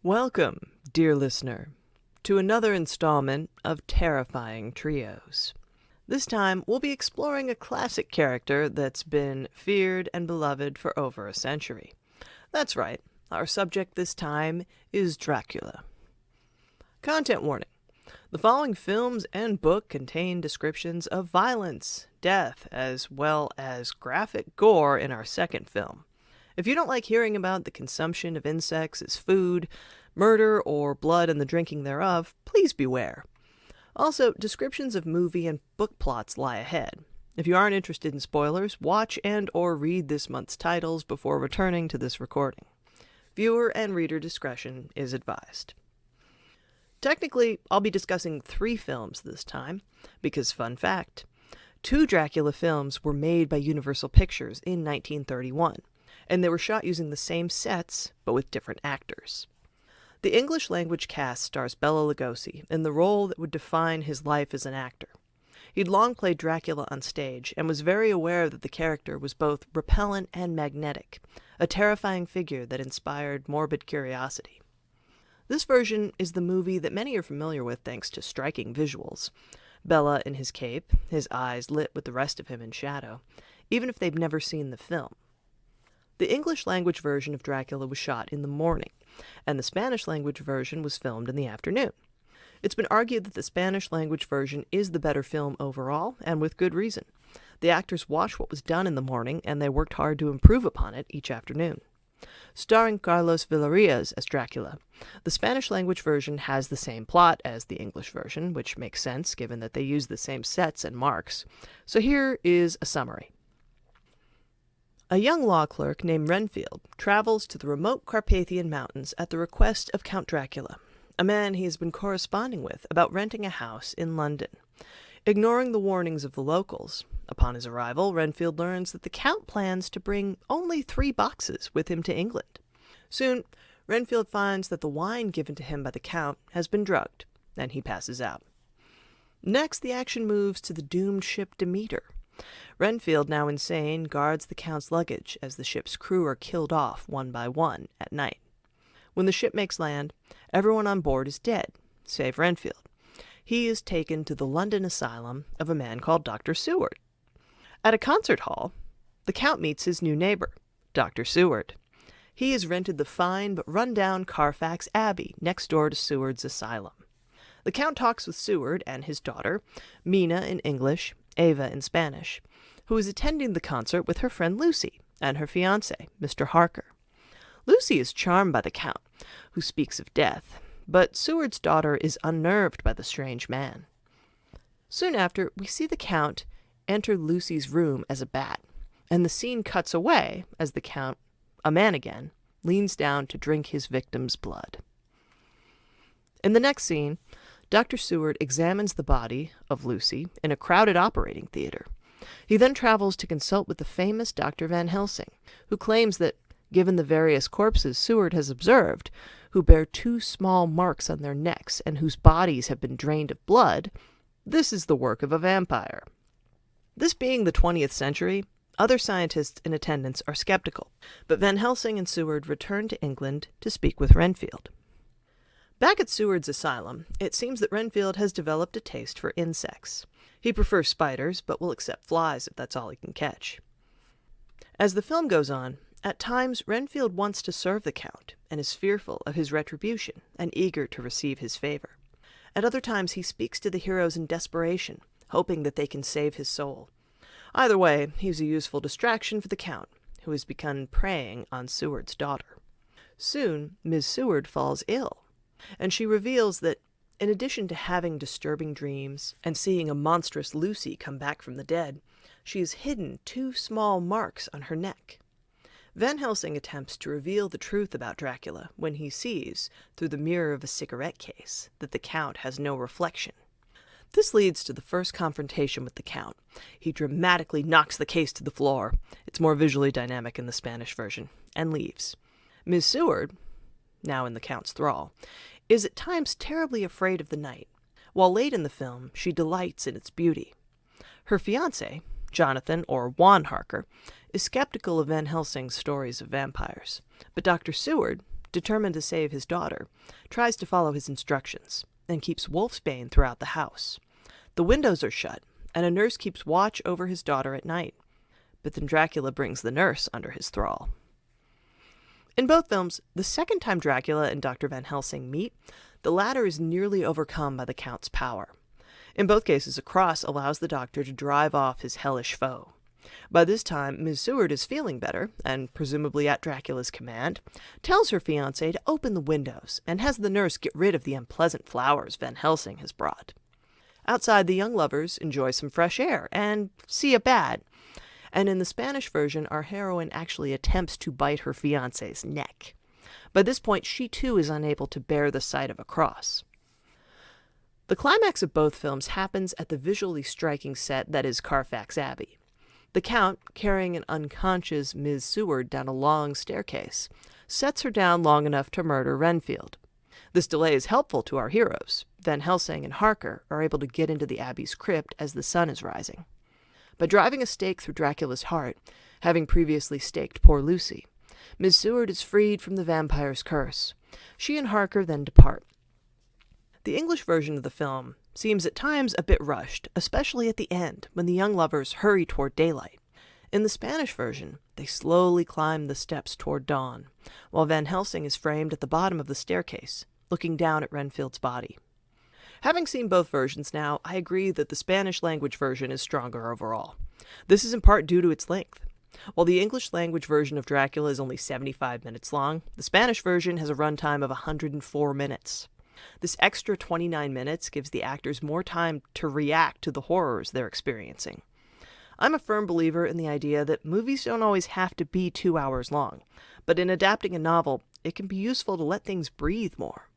Welcome, dear listener, to another installment of Terrifying Trios. This time, we'll be exploring a classic character that's been feared and beloved for over a century. That's right, our subject this time is Dracula. Content warning. The following films and book contain descriptions of violence, death, as well as graphic gore in our second film. If you don't like hearing about the consumption of insects as food, murder, or blood and the drinking thereof, please beware. Also, descriptions of movie and book plots lie ahead. If you aren't interested in spoilers, watch and or read this month's titles before returning to this recording. Viewer and reader discretion is advised. Technically, I'll be discussing 3 films this time, because fun fact, 2 Dracula films were made by Universal Pictures in 1931. And they were shot using the same sets, but with different actors. The English-language cast stars Bela Lugosi in the role that would define his life as an actor. He'd long played Dracula on stage and was very aware that the character was both repellent and magnetic, a terrifying figure that inspired morbid curiosity. This version is the movie that many are familiar with thanks to striking visuals. Bela in his cape, his eyes lit with the rest of him in shadow, even if they've never seen the film. The English-language version of Dracula was shot in the morning, and the Spanish-language version was filmed in the afternoon. It's been argued that the Spanish-language version is the better film overall, and with good reason. The actors watched what was done in the morning, and they worked hard to improve upon it each afternoon. Starring Carlos Villarreal as Dracula, the Spanish-language version has the same plot as the English version, which makes sense given that they use the same sets and marks. So here is a summary. A young law clerk named Renfield travels to the remote Carpathian Mountains at the request of Count Dracula, a man he has been corresponding with about renting a house in London. Ignoring the warnings of the locals, upon his arrival, Renfield learns that the Count plans to bring only 3 boxes with him to England. Soon, Renfield finds that the wine given to him by the Count has been drugged, and he passes out. Next, the action moves to the doomed ship Demeter. Renfield, now insane, guards the Count's luggage as the ship's crew are killed off one by one at night. When the ship makes land, everyone on board is dead, save Renfield. He is taken to the London asylum of a man called Dr. Seward. At a concert hall, the Count meets his new neighbor, Dr. Seward. He has rented the fine but run-down Carfax Abbey next door to Seward's asylum. The Count talks with Seward and his daughter, Mina in English, Ava in Spanish, who is attending the concert with her friend Lucy and her fiancé, Mr. Harker. Lucy is charmed by the Count, who speaks of death, but Seward's daughter is unnerved by the strange man. Soon after, we see the Count enter Lucy's room as a bat, and the scene cuts away as the Count, a man again, leans down to drink his victim's blood. In the next scene, Dr. Seward examines the body of Lucy in a crowded operating theater. He then travels to consult with the famous Dr. Van Helsing, who claims that, given the various corpses Seward has observed, who bear 2 small marks on their necks and whose bodies have been drained of blood, this is the work of a vampire. This being the 20th century, other scientists in attendance are skeptical, but Van Helsing and Seward return to England to speak with Renfield. Back at Seward's asylum, it seems that Renfield has developed a taste for insects. He prefers spiders, but will accept flies if that's all he can catch. As the film goes on, at times Renfield wants to serve the Count and is fearful of his retribution and eager to receive his favor. At other times he speaks to the heroes in desperation, hoping that they can save his soul. Either way, he's a useful distraction for the Count, who has begun preying on Seward's daughter. Soon, Ms. Seward falls ill, and she reveals that, in addition to having disturbing dreams and seeing a monstrous Lucy come back from the dead, she has hidden 2 small marks on her neck. Van Helsing attempts to reveal the truth about Dracula when he sees, through the mirror of a cigarette case, that the Count has no reflection. This leads to the first confrontation with the Count. He dramatically knocks the case to the floor, it's more visually dynamic in the Spanish version, and leaves. Ms. Seward, now in the Count's thrall, is at times terribly afraid of the night, while late in the film she delights in its beauty. Her fiancé, Jonathan, or Juan Harker, is skeptical of Van Helsing's stories of vampires, but Dr. Seward, determined to save his daughter, tries to follow his instructions and keeps wolfsbane throughout the house. The windows are shut, and a nurse keeps watch over his daughter at night. But then Dracula brings the nurse under his thrall. In both films, the second time Dracula and Dr. Van Helsing meet, the latter is nearly overcome by the Count's power. In both cases, a cross allows the doctor to drive off his hellish foe. By this time, Ms. Seward is feeling better, and presumably at Dracula's command, tells her fiancé to open the windows and has the nurse get rid of the unpleasant flowers Van Helsing has brought. Outside, the young lovers enjoy some fresh air and see a bat. And in the Spanish version, our heroine actually attempts to bite her fiancé's neck. By this point, she too is unable to bear the sight of a cross. The climax of both films happens at the visually striking set that is Carfax Abbey. The Count, carrying an unconscious Ms. Seward down a long staircase, sets her down long enough to murder Renfield. This delay is helpful to our heroes. Van Helsing and Harker are able to get into the Abbey's crypt as the sun is rising. By driving a stake through Dracula's heart, having previously staked poor Lucy, Ms. Seward is freed from the vampire's curse. She and Harker then depart. The English version of the film seems at times a bit rushed, especially at the end, when the young lovers hurry toward daylight. In the Spanish version, they slowly climb the steps toward dawn, while Van Helsing is framed at the bottom of the staircase, looking down at Renfield's body. Having seen both versions now, I agree that the Spanish language version is stronger overall. This is in part due to its length. While the English language version of Dracula is only 75 minutes long, the Spanish version has a runtime of 104 minutes. This extra 29 minutes gives the actors more time to react to the horrors they're experiencing. I'm a firm believer in the idea that movies don't always have to be 2 hours long, but in adapting a novel, it can be useful to let things breathe more.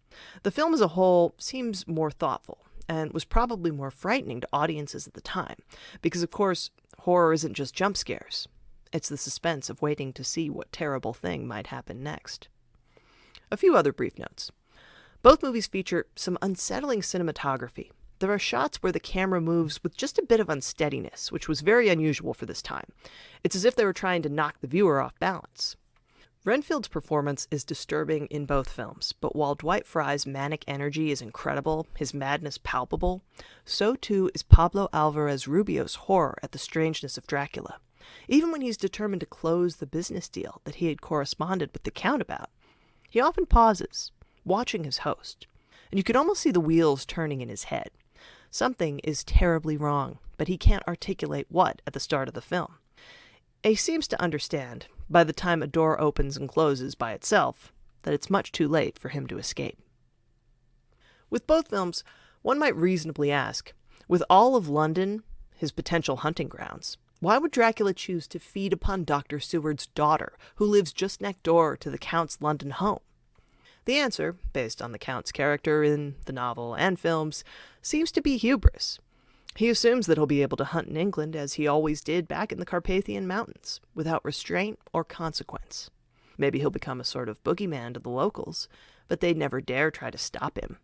The film as a whole seems more thoughtful, and was probably more frightening to audiences at the time, because of course, horror isn't just jump scares. It's the suspense of waiting to see what terrible thing might happen next. A few other brief notes. Both movies feature some unsettling cinematography. There are shots where the camera moves with just a bit of unsteadiness, which was very unusual for this time. It's as if they were trying to knock the viewer off balance. Renfield's performance is disturbing in both films, but while Dwight Frye's manic energy is incredible, his madness palpable, so too is Pablo Alvarez Rubio's horror at the strangeness of Dracula. Even when he's determined to close the business deal that he had corresponded with the Count about, he often pauses, watching his host, and you can almost see the wheels turning in his head. Something is terribly wrong, but he can't articulate what at the start of the film. He seems to understand, by the time a door opens and closes by itself, that it's much too late for him to escape. With both films, one might reasonably ask, with all of London, his potential hunting grounds, why would Dracula choose to feed upon Dr. Seward's daughter, who lives just next door to the Count's London home? The answer, based on the Count's character in the novel and films, seems to be hubris. He assumes that he'll be able to hunt in England as he always did back in the Carpathian Mountains, without restraint or consequence. Maybe he'll become a sort of boogeyman to the locals, but they'd never dare try to stop him.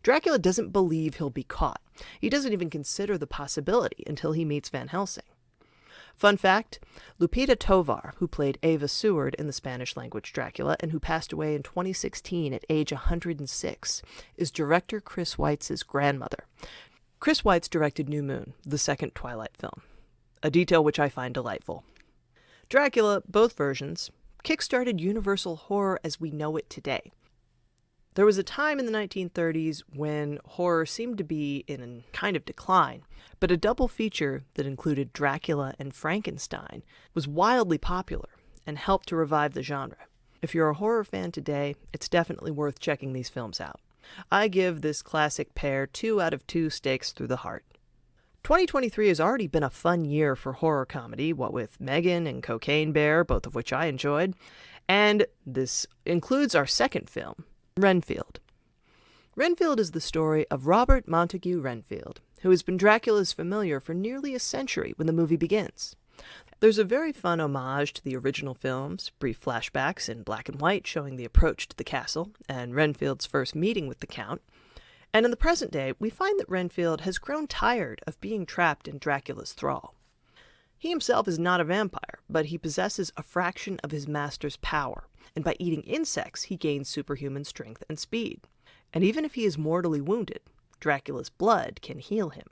Dracula doesn't believe he'll be caught. He doesn't even consider the possibility until he meets Van Helsing. Fun fact, Lupita Tovar, who played Eva Seward in the Spanish-language Dracula and who passed away in 2016 at age 106, is director Chris Weitz' grandmother. Chris Weitz directed New Moon, the second Twilight film, a detail which I find delightful. Dracula, both versions, kickstarted universal horror as we know it today. There was a time in the 1930s when horror seemed to be in a kind of decline, but a double feature that included Dracula and Frankenstein was wildly popular and helped to revive the genre. If you're a horror fan today, it's definitely worth checking these films out. I give this classic pair 2 out of 2 stakes through the heart. 2023 has already been a fun year for horror comedy, what with Megan and Cocaine Bear, both of which I enjoyed, and this includes our second film, Renfield. Renfield is the story of Robert Montague Renfield, who has been Dracula's familiar for nearly a century when the movie begins. There's a very fun homage to the original films, brief flashbacks in black and white showing the approach to the castle and Renfield's first meeting with the Count. And in the present day, we find that Renfield has grown tired of being trapped in Dracula's thrall. He himself is not a vampire, but he possesses a fraction of his master's power, and by eating insects, he gains superhuman strength and speed. And even if he is mortally wounded, Dracula's blood can heal him.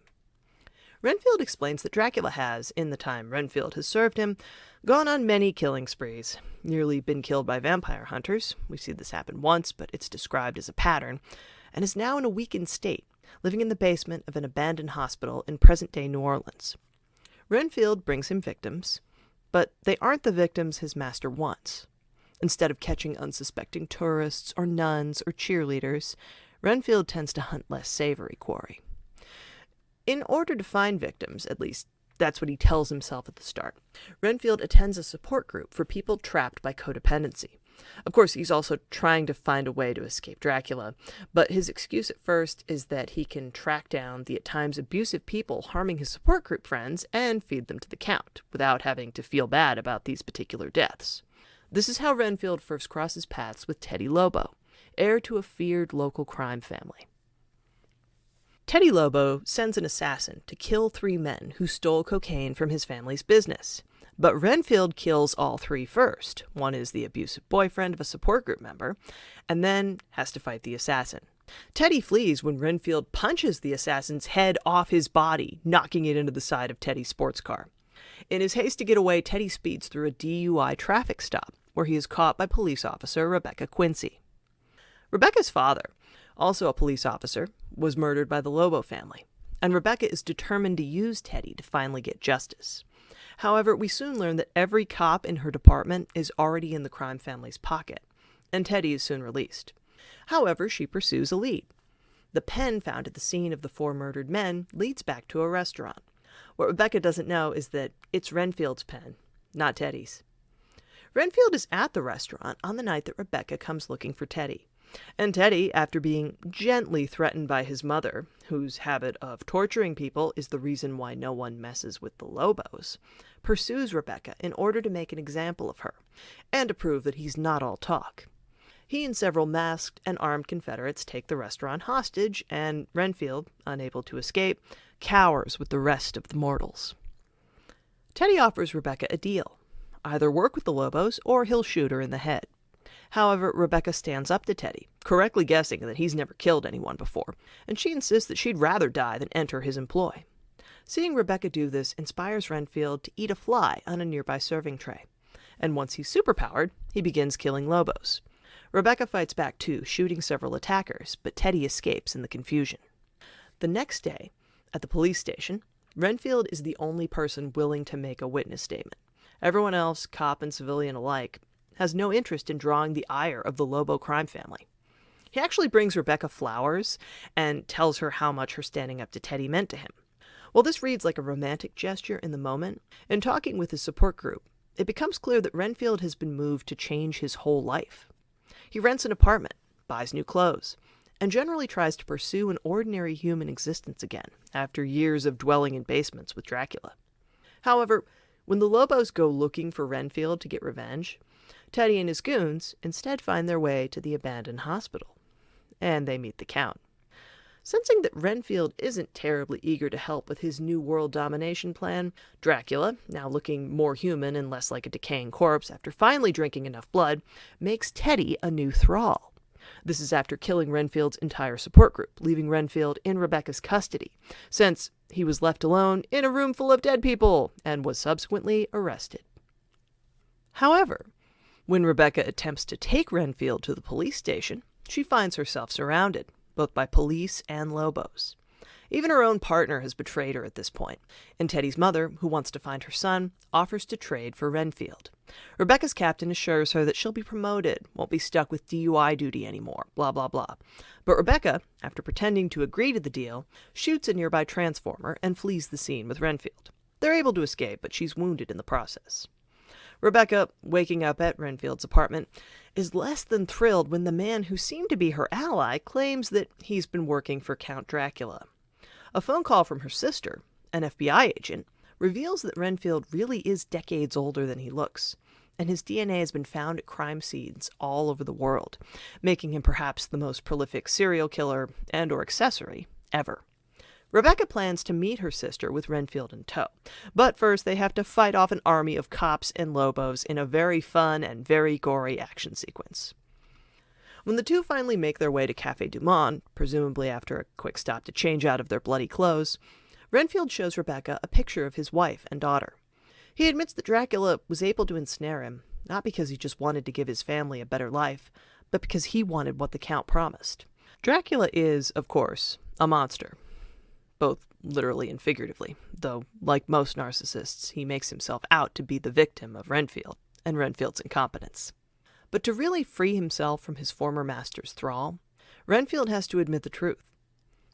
Renfield explains that Dracula has, in the time Renfield has served him, gone on many killing sprees, nearly been killed by vampire hunters — we see this happen once, but it's described as a pattern — and is now in a weakened state, living in the basement of an abandoned hospital in present-day New Orleans. Renfield brings him victims, but they aren't the victims his master wants. Instead of catching unsuspecting tourists or nuns or cheerleaders, Renfield tends to hunt less savory quarry. In order to find victims, at least that's what he tells himself at the start, Renfield attends a support group for people trapped by codependency. Of course, he's also trying to find a way to escape Dracula, but his excuse at first is that he can track down the at times abusive people harming his support group friends and feed them to the Count, without having to feel bad about these particular deaths. This is how Renfield first crosses paths with Teddy Lobo, heir to a feared local crime family. Teddy Lobo sends an assassin to kill 3 men who stole cocaine from his family's business. But Renfield kills all 3 first. One is the abusive boyfriend of a support group member, and then has to fight the assassin. Teddy flees when Renfield punches the assassin's head off his body, knocking it into the side of Teddy's sports car. In his haste to get away, Teddy speeds through a DUI traffic stop, where he is caught by police officer Rebecca Quincy. Rebecca's father, also a police officer, was murdered by the Lobo family, and Rebecca is determined to use Teddy to finally get justice. However, we soon learn that every cop in her department is already in the crime family's pocket, and Teddy is soon released. However, she pursues a lead. The pen found at the scene of the 4 murdered men leads back to a restaurant. What Rebecca doesn't know is that it's Renfield's pen, not Teddy's. Renfield is at the restaurant on the night that Rebecca comes looking for Teddy. And Teddy, after being gently threatened by his mother, whose habit of torturing people is the reason why no one messes with the Lobos, pursues Rebecca in order to make an example of her, and to prove that he's not all talk. He and several masked and armed Confederates take the restaurant hostage, and Renfield, unable to escape, cowers with the rest of the mortals. Teddy offers Rebecca a deal: either work with the Lobos or he'll shoot her in the head. However, Rebecca stands up to Teddy, correctly guessing that he's never killed anyone before, and she insists that she'd rather die than enter his employ. Seeing Rebecca do this inspires Renfield to eat a fly on a nearby serving tray, and once he's superpowered, he begins killing Lobos. Rebecca fights back too, shooting several attackers, but Teddy escapes in the confusion. The next day, at the police station, Renfield is the only person willing to make a witness statement. Everyone else, cop and civilian alike, has no interest in drawing the ire of the Lobo crime family. He actually brings Rebecca flowers and tells her how much her standing up to Teddy meant to him. While this reads like a romantic gesture in the moment, in talking with his support group, it becomes clear that Renfield has been moved to change his whole life. He rents an apartment, buys new clothes, and generally tries to pursue an ordinary human existence again after years of dwelling in basements with Dracula. However, when the Lobos go looking for Renfield to get revenge, Teddy and his goons instead find their way to the abandoned hospital, and they meet the Count. Sensing that Renfield isn't terribly eager to help with his new world domination plan, Dracula, now looking more human and less like a decaying corpse after finally drinking enough blood, makes Teddy a new thrall. This is after killing Renfield's entire support group, leaving Renfield in Rebecca's custody, since he was left alone in a room full of dead people and was subsequently arrested. However, when Rebecca attempts to take Renfield to the police station, she finds herself surrounded, both by police and Lobos. Even her own partner has betrayed her at this point, and Teddy's mother, who wants to find her son, offers to trade for Renfield. Rebecca's captain assures her that she'll be promoted, won't be stuck with DUI duty anymore, blah blah blah. But Rebecca, after pretending to agree to the deal, shoots a nearby transformer and flees the scene with Renfield. They're able to escape, but she's wounded in the process. Rebecca, waking up at Renfield's apartment, is less than thrilled when the man who seemed to be her ally claims that he's been working for Count Dracula. A phone call from her sister, an FBI agent, reveals that Renfield really is decades older than he looks, and his DNA has been found at crime scenes all over the world, making him perhaps the most prolific serial killer and/or accessory ever. Rebecca plans to meet her sister with Renfield in tow, but first they have to fight off an army of cops and Lobos in a very fun and very gory action sequence. When the two finally make their way to Café du Monde, presumably after a quick stop to change out of their bloody clothes, Renfield shows Rebecca a picture of his wife and daughter. He admits that Dracula was able to ensnare him, not because he just wanted to give his family a better life, but because he wanted what the Count promised. Dracula is, of course, a monster, both literally and figuratively, though, like most narcissists, he makes himself out to be the victim of Renfield and Renfield's incompetence. But to really free himself from his former master's thrall, Renfield has to admit the truth.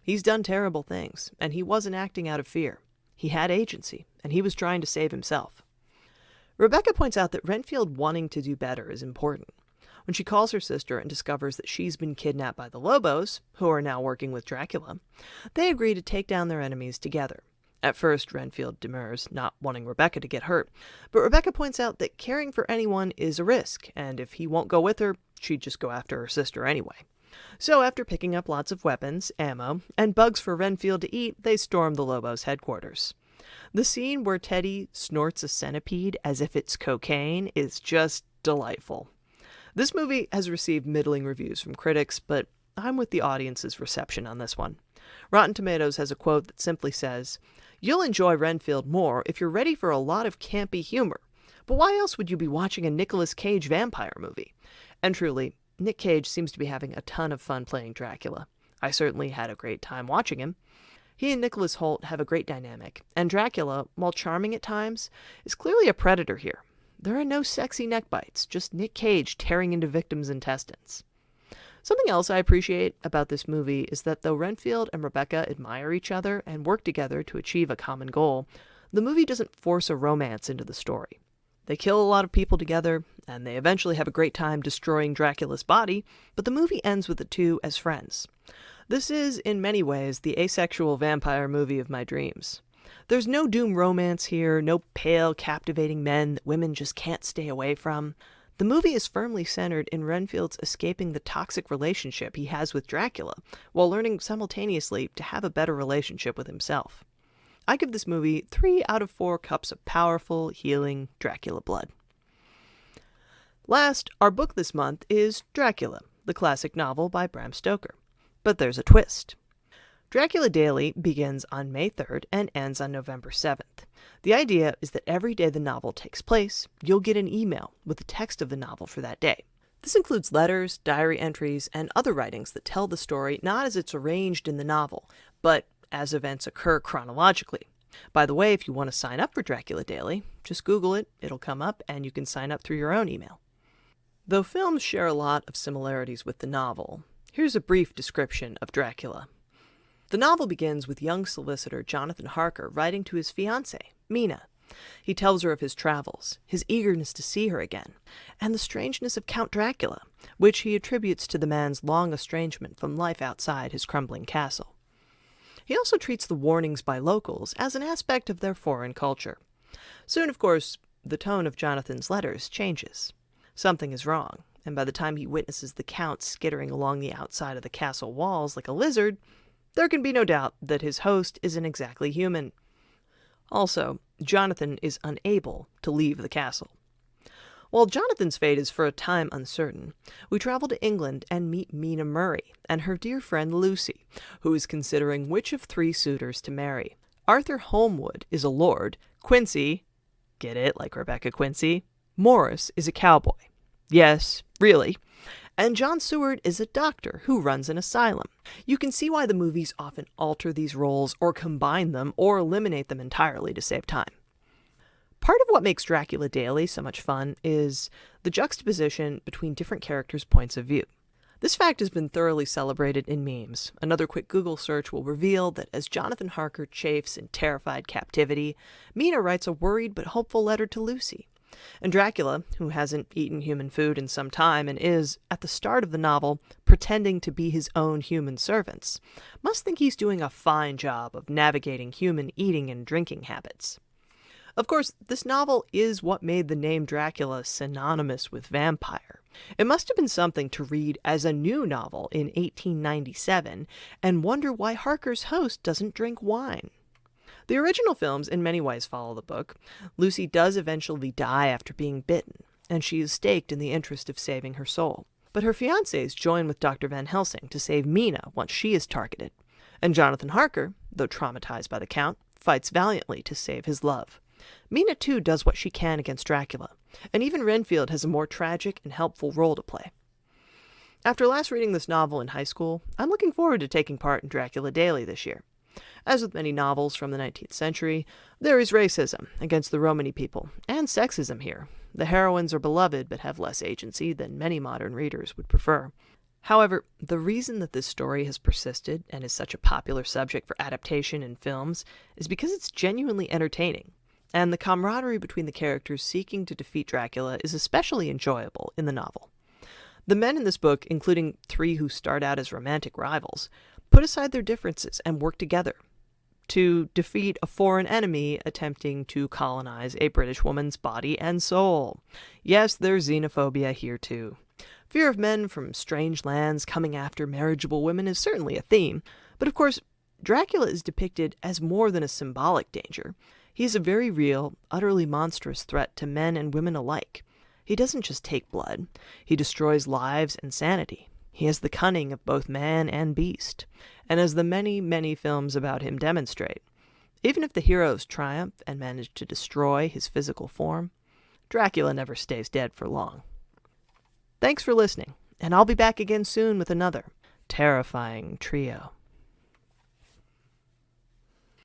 He's done terrible things, and he wasn't acting out of fear. He had agency, and he was trying to save himself. Rebecca points out that Renfield wanting to do better is important. When she calls her sister and discovers that she's been kidnapped by the Lobos, who are now working with Dracula, they agree to take down their enemies together. At first, Renfield demurs, not wanting Rebecca to get hurt, but Rebecca points out that caring for anyone is a risk, and if he won't go with her, she'd just go after her sister anyway. So after picking up lots of weapons, ammo, and bugs for Renfield to eat, they storm the Lobos' headquarters. The scene where Teddy snorts a centipede as if it's cocaine is just delightful. This movie has received middling reviews from critics, but I'm with the audience's reception on this one. Rotten Tomatoes has a quote that simply says, "You'll enjoy Renfield more if you're ready for a lot of campy humor. But why else would you be watching a Nicolas Cage vampire movie?" And truly, Nick Cage seems to be having a ton of fun playing Dracula. I certainly had a great time watching him. He and Nicholas Hoult have a great dynamic, and Dracula, while charming at times, is clearly a predator here. There are no sexy neck bites, just Nick Cage tearing into victims' intestines. Something else I appreciate about this movie is that though Renfield and Rebecca admire each other and work together to achieve a common goal, the movie doesn't force a romance into the story. They kill a lot of people together, and they eventually have a great time destroying Dracula's body, but the movie ends with the two as friends. This is, in many ways, the asexual vampire movie of my dreams. There's no doom romance here, no pale, captivating men that women just can't stay away from. The movie is firmly centered in Renfield's escaping the toxic relationship he has with Dracula, while learning simultaneously to have a better relationship with himself. I give this movie 3 out of 4 cups of powerful, healing Dracula blood. Last, our book this month is Dracula, the classic novel by Bram Stoker. But there's a twist. Dracula Daily begins on May 3rd and ends on November 7th. The idea is that every day the novel takes place, you'll get an email with the text of the novel for that day. This includes letters, diary entries, and other writings that tell the story not as it's arranged in the novel, but as events occur chronologically. By the way, if you want to sign up for Dracula Daily, just Google it, it'll come up, and you can sign up through your own email. Though films share a lot of similarities with the novel, here's a brief description of Dracula. The novel begins with young solicitor Jonathan Harker writing to his fiancée, Mina. He tells her of his travels, his eagerness to see her again, and the strangeness of Count Dracula, which he attributes to the man's long estrangement from life outside his crumbling castle. He also treats the warnings by locals as an aspect of their foreign culture. Soon, of course, the tone of Jonathan's letters changes. Something is wrong, and by the time he witnesses the Count skittering along the outside of the castle walls like a lizard, there can be no doubt that his host isn't exactly human. Also, Jonathan is unable to leave the castle. While Jonathan's fate is for a time uncertain, we travel to England and meet Mina Murray and her dear friend Lucy, who is considering which of 3 suitors to marry. Arthur Holmwood is a lord, Quincy, get it, like Rebecca Quincy, Morris is a cowboy. Yes, really. And John Seward is a doctor who runs an asylum. You can see why the movies often alter these roles or combine them or eliminate them entirely to save time. Part of what makes Dracula Daily so much fun is the juxtaposition between different characters' points of view. This fact has been thoroughly celebrated in memes. Another quick Google search will reveal that as Jonathan Harker chafes in terrified captivity, Mina writes a worried but hopeful letter to Lucy. And Dracula, who hasn't eaten human food in some time and is, at the start of the novel, pretending to be his own human servants, must think he's doing a fine job of navigating human eating and drinking habits. Of course, this novel is what made the name Dracula synonymous with vampire. It must have been something to read as a new novel in 1897 and wonder why Harker's host doesn't drink wine. The original films in many ways follow the book. Lucy does eventually die after being bitten, and she is staked in the interest of saving her soul. But her fiancés join with Dr. Van Helsing to save Mina once she is targeted. And Jonathan Harker, though traumatized by the Count, fights valiantly to save his love. Mina, too, does what she can against Dracula, and even Renfield has a more tragic and helpful role to play. After last reading this novel in high school, I'm looking forward to taking part in Dracula Daily this year. As with many novels from the 19th century, there is racism against the Romany people, and sexism here. The heroines are beloved but have less agency than many modern readers would prefer. However, the reason that this story has persisted and is such a popular subject for adaptation in films is because it's genuinely entertaining, and the camaraderie between the characters seeking to defeat Dracula is especially enjoyable in the novel. The men in this book, including 3 who start out as romantic rivals, put aside their differences and work together to defeat a foreign enemy attempting to colonize a British woman's body and soul. Yes, there's xenophobia here too. Fear of men from strange lands coming after marriageable women is certainly a theme, but of course, Dracula is depicted as more than a symbolic danger. He is a very real, utterly monstrous threat to men and women alike. He doesn't just take blood. He destroys lives and sanity. He has the cunning of both man and beast. And as the many, many films about him demonstrate, even if the heroes triumph and manage to destroy his physical form, Dracula never stays dead for long. Thanks for listening, and I'll be back again soon with another terrifying trio.